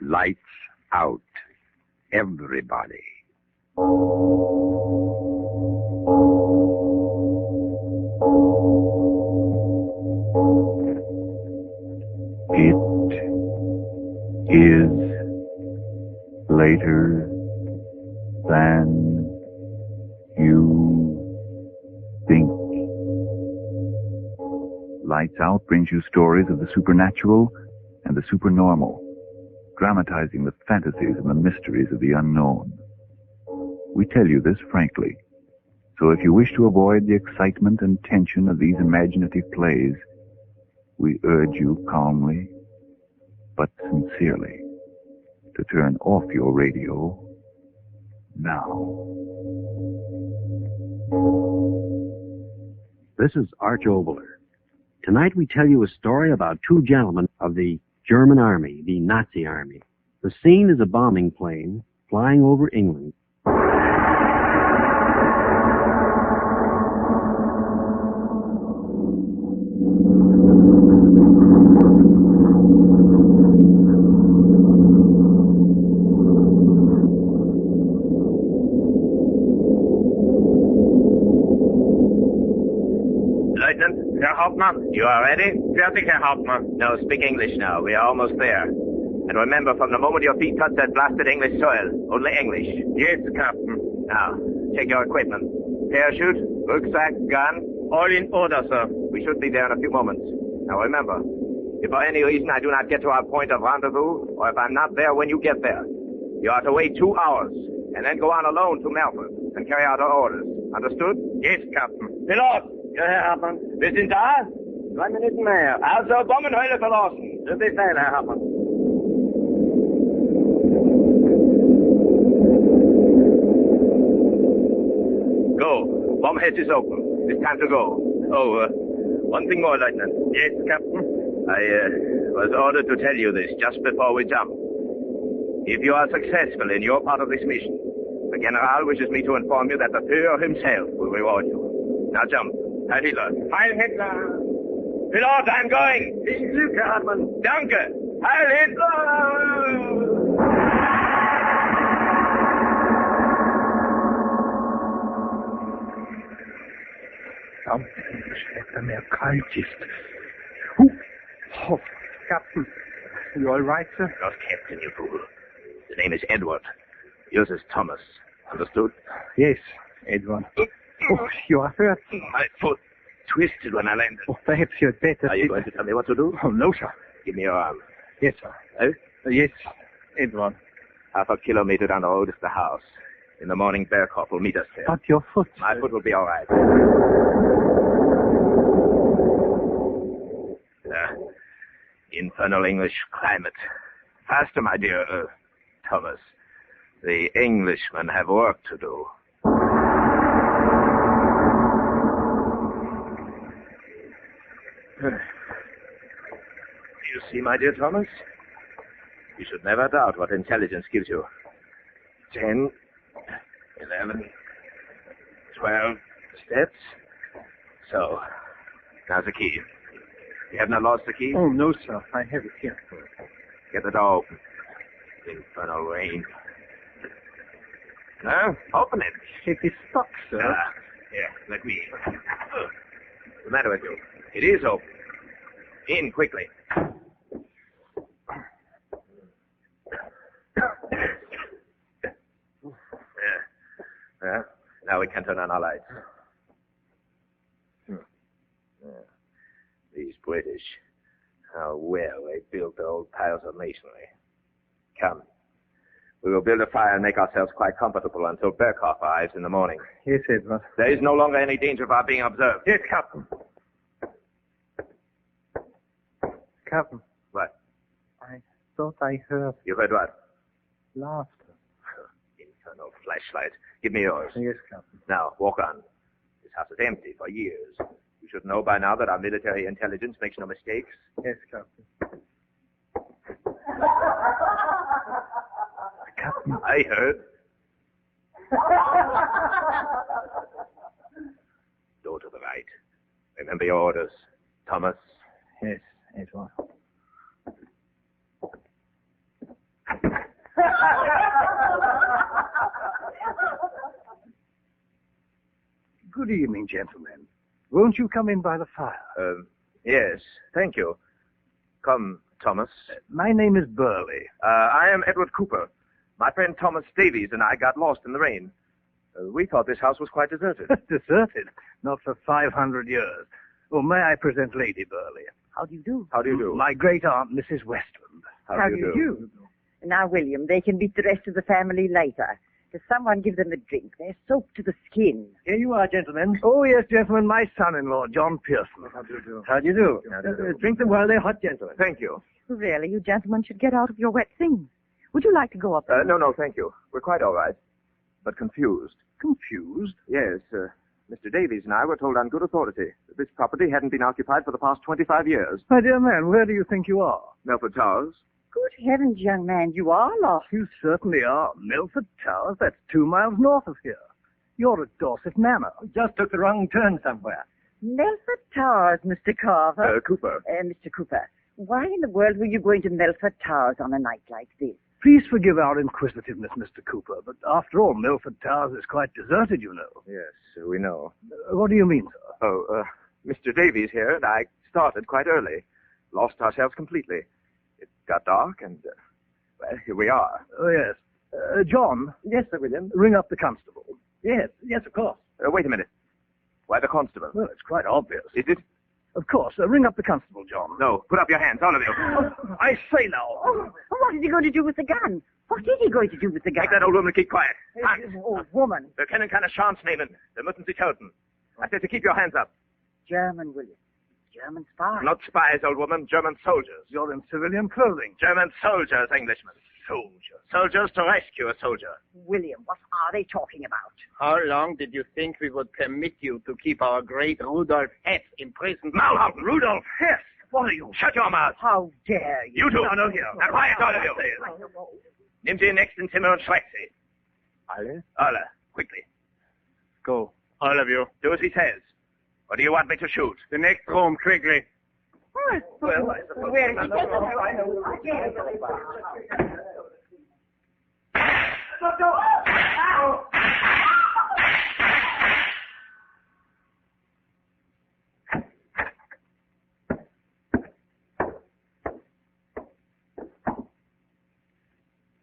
Lights out. Everybody. It is later than you think. Lights Out brings you stories of the supernatural and the supernormal, dramatizing the fantasies and the mysteries of the unknown. We tell you this frankly, so if you wish to avoid the excitement and tension of these imaginative plays, we urge you calmly but sincerely to turn off your radio now. This is Arch Oboler. Tonight we tell you a story about two gentlemen of the German army, the Nazi army. The scene is a bombing plane flying over England. Herr Hauptmann, you are ready? Fertig, Herr Hauptmann. No, speak English now. We are almost there. And remember, from the moment your feet touch that blasted English soil, only English. Yes, Captain. Now, check your equipment. Parachute, rucksack, gun. All in order, sir. We should be there in a few moments. Now remember, if for any reason I do not get to our point of rendezvous, or if I'm not there when you get there, you are to wait 2 hours, and then go on alone to Melford, and carry out our orders. Understood? Yes, Captain. Pilot! Ja, Herr Hartmann. Wir sind da? 2 Minuten mehr. Also, Bombenhöhle verlassen. Zu Befehl, Herr Hartmann. Go. Bomb hatch is open. It's time to go. Oh, one thing more, Lieutenant. Yes, Captain? I was ordered to tell you this just before we jump. If you are successful in your part of this mission, the General wishes me to inform you that the Führer himself will reward you. Now jump. Heil Hitler. Heil Hitler. Pilot, I'm going. Viel Glück, Herr Hartmann. Danke. Heil Hitler. Something mehr kalt ist. Oh, Captain. You all right, sir? Not Captain, you fool. The name is Edward. Yours is Thomas. Understood? Yes, Edward. Oh, you are hurt. My foot twisted when I landed. Oh, perhaps you had better... Are you going to tell me what to do? Oh, no, sir. Give me your arm. Yes, sir. Eh? Yes, Edward. 1/2 kilometer down the road is the house. In the morning, Bearcock will meet us there. But your foot... My foot will be all right. Infernal English climate. Faster, my dear, Thomas. The Englishmen have work to do. You see, my dear Thomas, you should never doubt what intelligence gives you. 10, 11, 12 steps. So, now the key. You have not lost the key? Oh, no, sir. I have it here. Get the door open. Infernal rain. No, open it. It is stuck, sir. Here, let me. What's the matter with you? It is open. In, quickly. Yeah. Now we can turn on our lights. These British, how well they built the old piles of masonry. Come. We will build a fire and make ourselves quite comfortable until Berkoff arrives in the morning. Yes, Edward. There is no longer any danger of our being observed. Yes, Captain. Captain. What? I thought I heard You heard what? laughter. Infernal flashlight. Give me yours. Yes, Captain. Now, walk on. This house is empty for years. You should know by now that our military intelligence makes no mistakes. Yes, Captain. Captain, I heard. Door to the right. Remember your orders, Thomas. Yes, Edward. Good evening, gentlemen. Won't you come in by the fire? Yes, thank you. Come, Thomas. My name is Burley. I am Edward Cooper. My friend Thomas Davies and I got lost in the rain. We thought this house was quite deserted. Deserted? Not for 500 years. Well, may I present Lady Burley? How do you do? How do you do? My great-aunt, Mrs. Westland. How do you do? Now, William, they can beat the rest of the family later. Does someone give them a drink? They're soaked to the skin. Here you are, gentlemen. Oh, yes, gentlemen, my son-in-law, John Pearson. How do you do? How do you do? How do you do? Drink them while they're hot, gentlemen. Thank you. Really, you gentlemen should get out of your wet things. Would you like to go up there? No, thank you. We're quite all right. But confused. Confused? Yes, Mr. Davies and I were told on good authority that this property hadn't been occupied for the past 25 years. My dear man, where do you think you are? Milford Towers. Good heavens, young man, you are lost. You certainly are. Milford Towers, that's 2 miles north of here. You're at Dorset Manor. Just took the wrong turn somewhere. Melford Towers, Mr. Carver. Cooper. Mr. Cooper, why in the world were you going to Melford Towers on a night like this? Please forgive our inquisitiveness, Mr. Cooper, but after all, Milford Towers is quite deserted, you know. Yes, we know. What do you mean, sir? Oh, Mr. Davies here and I started quite early. Lost ourselves completely. It got dark and, well, here we are. Oh, yes. John? Yes, Sir William. Ring up the constable. Yes, of course. Wait a minute. Why the constable? Well, it's quite obvious. Is it? Of course. Ring up the constable, John. No, put up your hands, all of you. I say now. Oh, what is he going to do with the gun? What is he going to do with the gun? Make that old woman keep quiet. This old woman. Wir können keine Chance nehmen. Wir müssen sie töten. I said to keep your hands up. German, William. German spies. Not spies, old woman. German soldiers. You're in civilian clothing. German soldiers, Englishman. Soldier. Soldiers to rescue a soldier. William, what are they talking about? How long did you think we would permit you to keep our great Rudolf Hess imprisoned? Now, Rudolf Hess, what are you? Shut your mouth. How dare you? You two. No, here. Now, quiet, all of you. Nimm sie next in Zimmer und schreck sie. Alle? Alle, quickly. Go, all of you. Do as he says. Or do you want me to shoot? The next room, quickly. Well, I suppose... Where is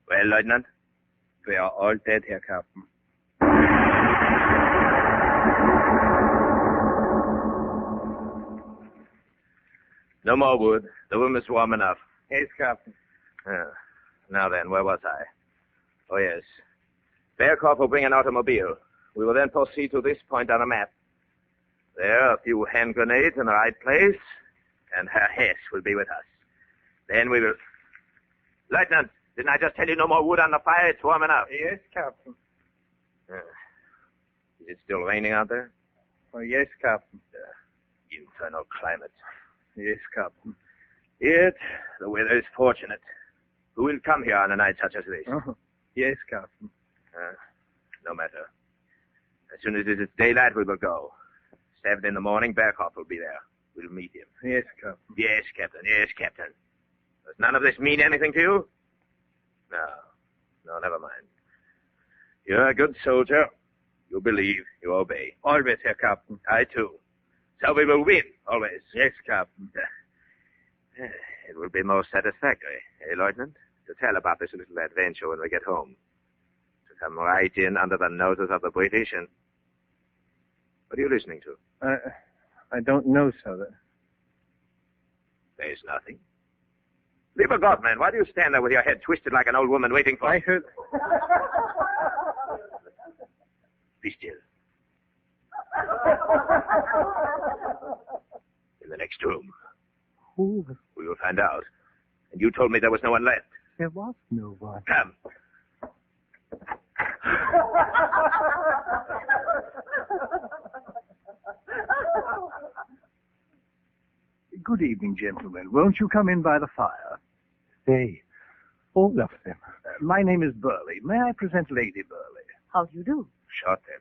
Well, Lieutenant? We are all dead here, Captain. No more wood. The room is warm enough. Yes, Captain. Now then, where was I? Oh, yes. Bearcourt will bring an automobile. We will then proceed to this point on a map. There, a few hand grenades in the right place, and Herr Hess will be with us. Then we will... Lieutenant, didn't I just tell you no more wood on the fire? It's warm enough. Yes, Captain. Is it still raining out there? Oh, yes, Captain. Infernal climate. Yes, Captain. Yet, the weather is fortunate. Who will come here on a night such as this? Oh, yes, Captain. No matter. As soon as it is daylight, we will go. 7 in the morning, Bearcourt will be there. We'll meet him. Yes, Captain. Yes, Captain. Yes, Captain. Does none of this mean anything to you? No, never mind. You're a good soldier. You believe, you obey. Always, Herr Captain. I, too. So we will win, always. Yes, Captain. It will be most satisfactory, Lieutenant, to tell about this little adventure when we get home. To come right in under the noses of the British and... What are you listening to? I don't know, sir. There's nothing. Lieber God, man, why do you stand there with your head twisted like an old woman waiting for... I heard... Be still. In the next room. Who? We will find out. And you told me there was no one left. There was no one. Come. Good evening, gentlemen. Won't you come in by the fire? They. All of them. My name is Burley. May I present Lady Burley? How do you do? Shot them.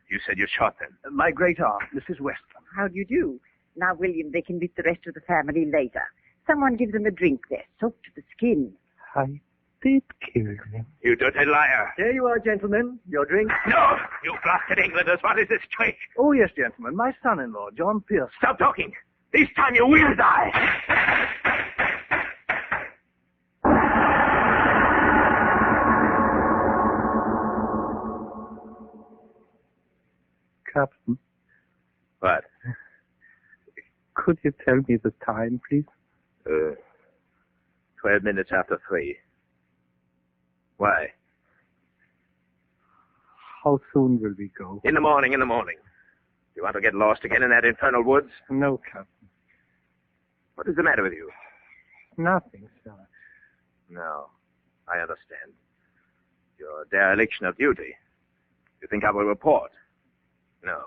You said you shot them. My great-aunt, Mrs. Westland. How do you do? Now, William, they can beat the rest of the family later. Someone give them a drink. They're soaked to the skin. I did kill him. You dirty liar. Here you are, gentlemen. Your drink. No! You blasted Englanders. What is this trick? Oh, yes, gentlemen. My son-in-law, John Pierce. Stop talking. This time you will die. Captain, What? could you tell me the time, please? 12 minutes after 3. Why? How soon will we go? In the morning. You want to get lost again in that infernal woods? No, Captain. What is the matter with you? Nothing, sir. No, I understand. Your dereliction of duty. You think I will report? No.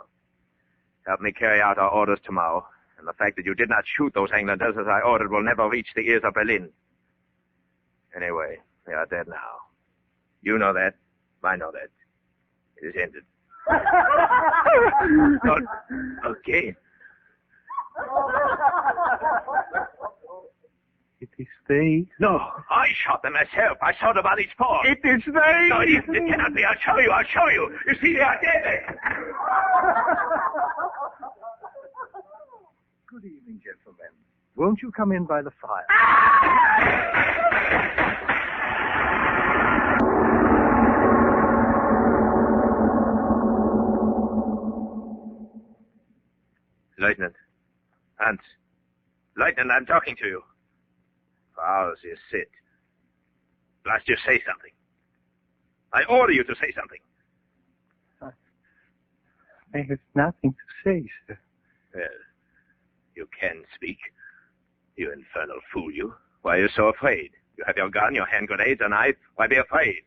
Help me carry out our orders tomorrow, and the fact that you did not shoot those Englanders as I ordered will never reach the ears of Berlin. Anyway, they are dead now. You know that. I know that. It is ended. Okay. It is they. No, I shot them myself. I saw the bodies fall. It is they. No, it cannot be. I'll show you. You see, they are dead. Good evening, gentlemen. Won't you come in by the fire? Lieutenant. Hans. Lieutenant, I'm talking to you. For hours you sit. Last you say something. I order you to say something. I have nothing to say, sir. Well, you can speak. You infernal fool, you. Why are you so afraid? You have your gun, your hand grenades, a knife. Why be afraid?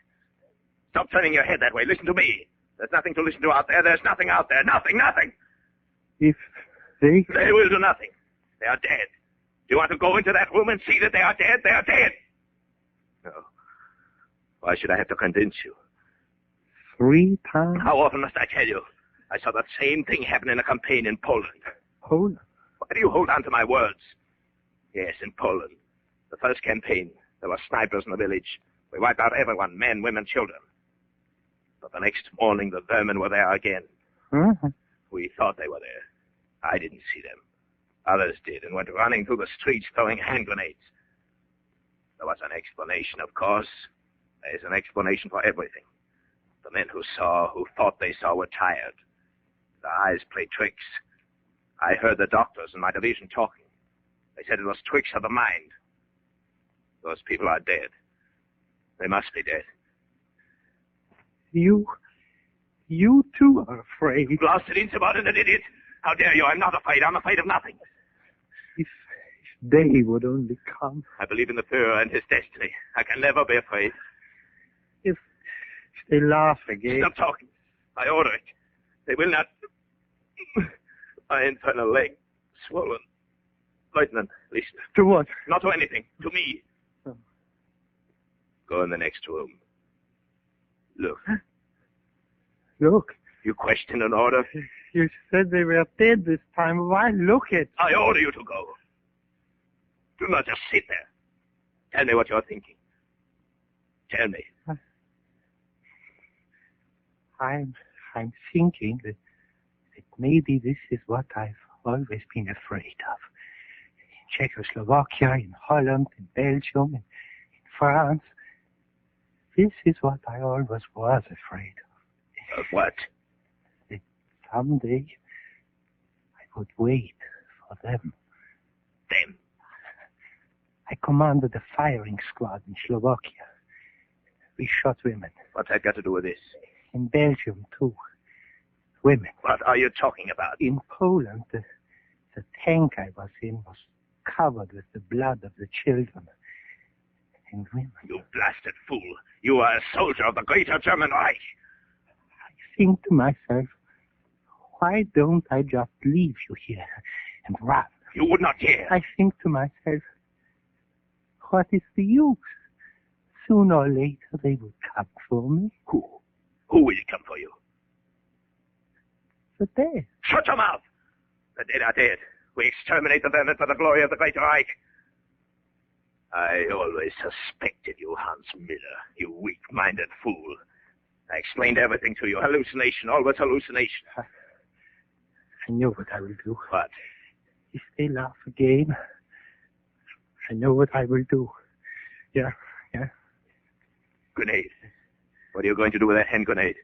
Stop turning your head that way. Listen to me. There's nothing to listen to out there. There's nothing out there. Nothing. If they... They will do nothing. They are dead. Do you want to go into that room and see that they are dead? They are dead. No. Why should I have to convince you? 3 times? How often must I tell you? I saw that same thing happen in a campaign in Poland. Poland? Why do you hold on to my words? Yes, in Poland. The first campaign, there were snipers in the village. We wiped out everyone, men, women, children. But the next morning, the vermin were there again. Uh-huh. We thought they were there. I didn't see them. Others did and went running through the streets throwing hand grenades. There was an explanation, of course. There is an explanation for everything. The men who thought they saw, were tired. Their eyes played tricks. I heard the doctors in my division talking. They said it was tricks of the mind. Those people are dead. They must be dead. You too are afraid. Blasted insubordinate idiot! How dare you? I'm not afraid. I'm afraid of nothing. If they would only come. I believe in the Führer and his destiny. I can never be afraid. If they laugh again. Stop talking. I order it. They will not. My infernal leg. Swollen. Lieutenant, listen. To what? Not to anything. To me. Oh. Go in the next room. Look. Look. You question an order? You said they were dead this time. Why look at... I order you to go. Do not just sit there. Tell me what you're thinking. Tell me. I'm thinking that maybe this is what I've always been afraid of. In Czechoslovakia, in Holland, in Belgium, in France. This is what I always was afraid of. Of what? That someday I would wait for them. Them? I commanded a firing squad in Slovakia. We shot women. What's that got to do with this? In Belgium, too. Women. What are you talking about? In Poland, the tank I was in was covered with the blood of the children and women. You blasted fool. You are a soldier of the greater German Reich. I think to myself, why don't I just leave you here and run? You would not dare. I think to myself, what is the use? Sooner or later they will come for me. Who? Who will come for you? The dead. Shut your mouth! The dead are dead. We exterminate the vermin for the glory of the great Reich. I always suspected you, Hans Miller, you weak-minded fool. I explained everything to you. Hallucination, always hallucination. I know what I will do. What? If they laugh again, I know what I will do. Yeah. Grenade. What are you going to do with that hand grenade?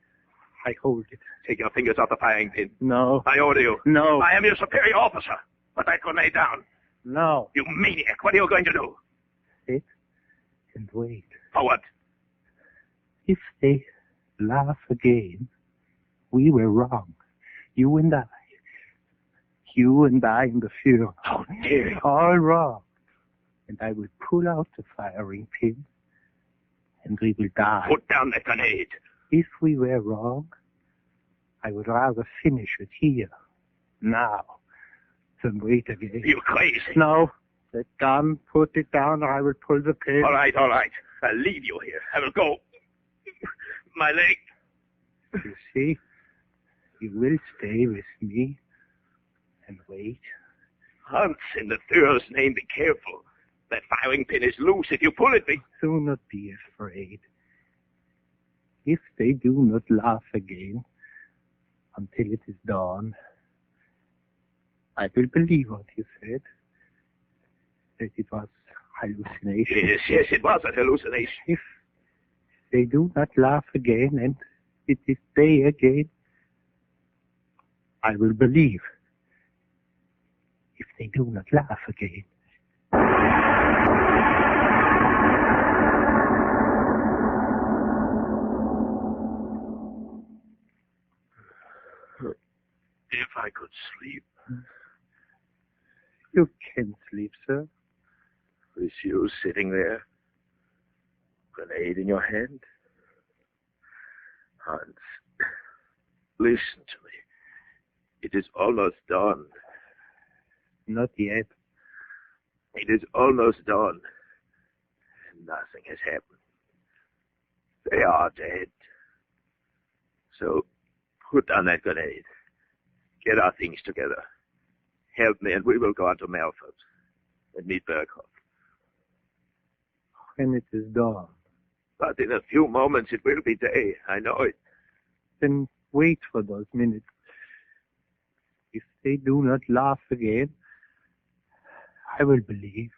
I hold it. Take your fingers off the firing pin. No. I order you. No. I am your superior officer. Put that grenade down. No. You maniac. What are you going to do? Sit and wait. For what? If they laugh again, we were wrong. You and I. You and I in the fuel. How dare you? All wrong. And I will pull out the firing pin, and we will die. Put down that grenade. If we were wrong, I would rather finish it here, now, than wait again. You're crazy. No. The gun, put it down, or I will pull the pin. All right. I'll leave you here. I will go. My leg. You see, you will stay with me and wait. Hans, in the Führer's name, be careful. That firing pin is loose. If you pull it, Do not be afraid. If they do not laugh again until it is dawn, I will believe what you said, that it was hallucination. Yes, it was a hallucination. If they do not laugh again and it is day again, I will believe. If they do not laugh again. If I could sleep. You can sleep, sir. With you sitting there, grenade in your hand. Hans, listen to me. It is almost dawn. Not yet. It is almost dawn. Nothing has happened. They are dead. So, put down that grenade. Get our things together. Help me and we will go on to Melford and meet Berghoff. When it is dawn. But in a few moments it will be day. I know it. Then wait for those minutes. If they do not laugh again, I will believe,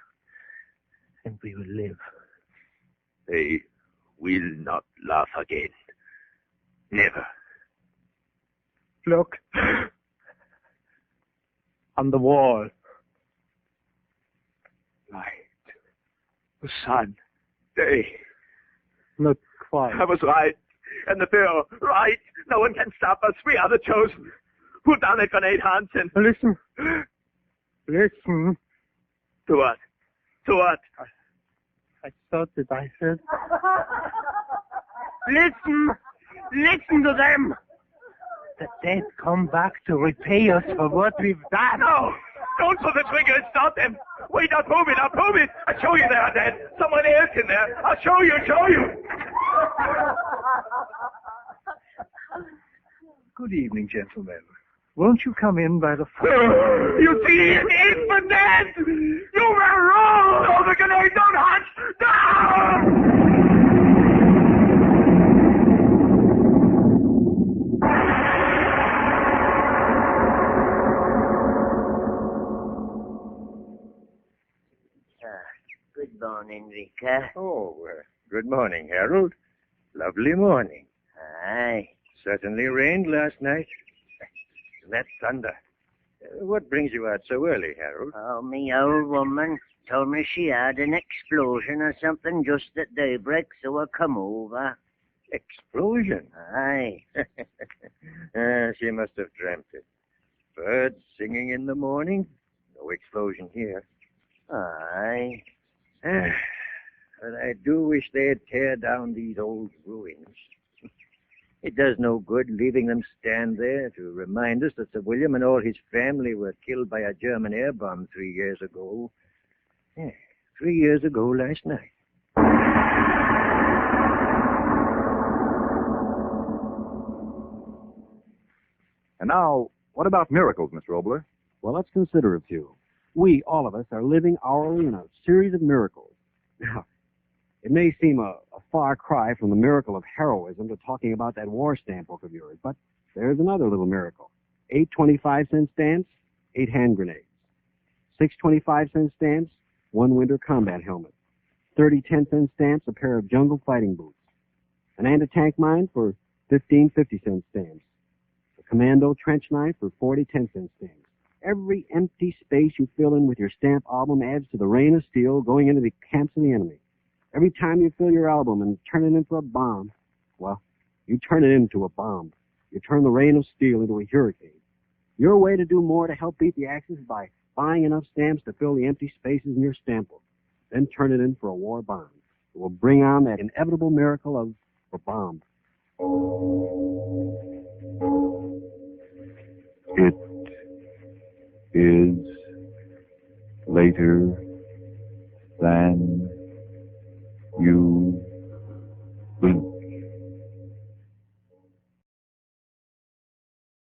and we will live. They will not laugh again. Never. Look. On the wall. Light. The sun. Day. Not quite. I was right. And the Führer, right. No one can stop us. We are the chosen. Put down that grenade, Hans, and... Listen. Listen. To what? To what? I thought that I said... Listen! Listen to them! The dead come back to repay us for what we've done. No! Don't pull the trigger and stop them! Wait, I'll prove it, I'll prove it! I'll show you they are dead! Someone else in there! I'll show you! Good evening, gentlemen. Won't you come in by the fire? You see, it's for dead! You were wrong! Oh, the grenade, don't hunt! No! Good morning, Rika. Oh, good morning, Harold. Lovely morning. Aye. Certainly rained last night. That thunder. What brings you out so early, Harold? Oh, me old woman told me she had an explosion or something just at daybreak, so I come over. Explosion? Aye. She must have dreamt it. Birds singing in the morning. No explosion here. Aye. But I do wish they'd tear down these old ruins. It does no good leaving them stand there to remind us that Sir William and all his family were killed by a German air bomb 3 years ago. 3 years ago last night. And now, what about miracles, Mr. Oboler? Well, let's consider a few. We, all of us, are living hourly in a series of miracles. Now, it may seem a far cry from the miracle of heroism to talking about that war stamp book of yours, but there's another little miracle. 8 25-cent stamps, 8 hand grenades. 6 25-cent stamps, 1 winter combat helmet. 30 10-cent stamps, a pair of jungle fighting boots. An anti-tank mine for 15 50-cent stamps. A commando trench knife for 40 10-cent stamps. Every empty space you fill in with your stamp album adds to the rain of steel going into the camps of the enemy. Every time you fill your album and turn it into a bomb, well, you turn it into a bomb. You turn the rain of steel into a hurricane. Your way to do more to help beat the Axis is by buying enough stamps to fill the empty spaces in your stamp book. Then turn it in for a war bond. It will bring on that inevitable miracle of a bomb. It is later than you think.